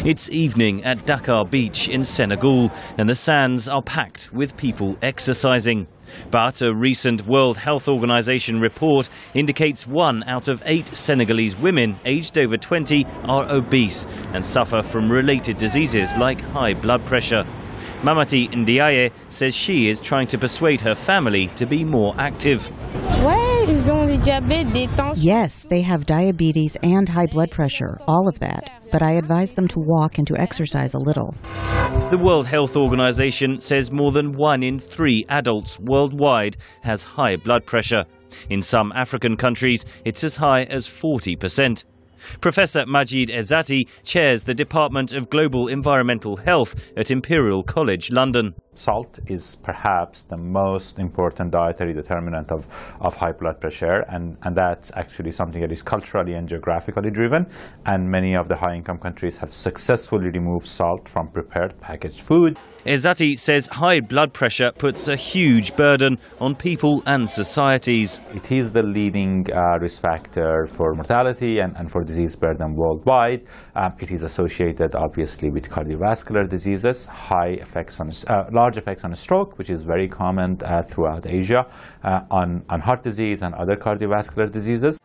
It's evening at Dakar Beach in Senegal, and the sands are packed with people exercising. But a recent World Health Organization report indicates 1 out of 8 Senegalese women aged over 20 are obese and suffer from related diseases like high blood pressure. Mamati Ndiaye says she is trying to persuade her family to be more active. Yes, they have diabetes and high blood pressure, all of that. But I advise them to walk and to exercise a little. The World Health Organization says more than 1 in 3 adults worldwide has high blood pressure. In some African countries, it's as high as 40%. Professor Majid Ezzati chairs the Department of Global Environmental Health at Imperial College London. Salt is perhaps the most important dietary determinant of high blood pressure, and that's actually something that is culturally and geographically driven, and many of the high-income countries have successfully removed salt from prepared packaged food. Ezzati says high blood pressure puts a huge burden on people and societies. It is the leading risk factor for mortality and for disease burden worldwide. It is associated obviously with cardiovascular diseases, large effects on stroke, which is very common throughout Asia, on heart disease and other cardiovascular diseases.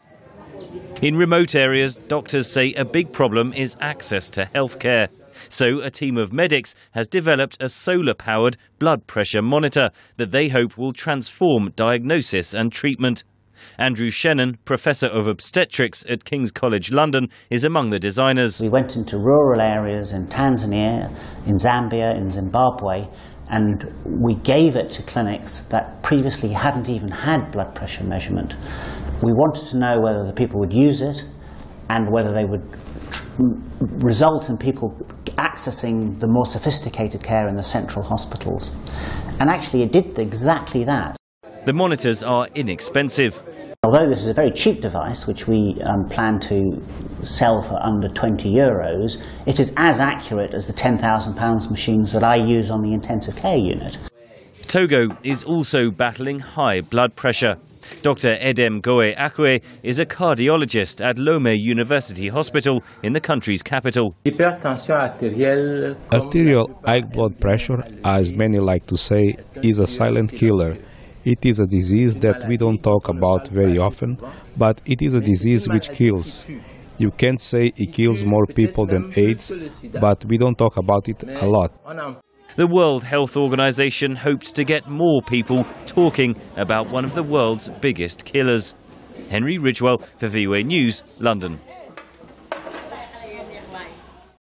In remote areas, doctors say a big problem is access to healthcare. So a team of medics has developed a solar-powered blood pressure monitor that they hope will transform diagnosis and treatment. Andrew Shannon, Professor of Obstetrics at King's College London, is among the designers. We went into rural areas in Tanzania, in Zambia, in Zimbabwe, and we gave it to clinics that previously hadn't even had blood pressure measurement. We wanted to know whether the people would use it and whether they would result in people accessing the more sophisticated care in the central hospitals. And actually it did exactly that. The monitors are inexpensive. Although this is a very cheap device, which we plan to sell for under €20, it is as accurate as the £10,000 machines that I use on the intensive care unit. Togo is also battling high blood pressure. Dr. Edem Goe Akwe is a cardiologist at Lomé University Hospital in the country's capital. Arterial high blood pressure, as many like to say, is a silent killer. It is a disease that we don't talk about very often, but it is a disease which kills. You can't say it kills more people than AIDS, but we don't talk about it a lot. The World Health Organization hopes to get more people talking about one of the world's biggest killers. Henry Ridgwell for VOA News, London.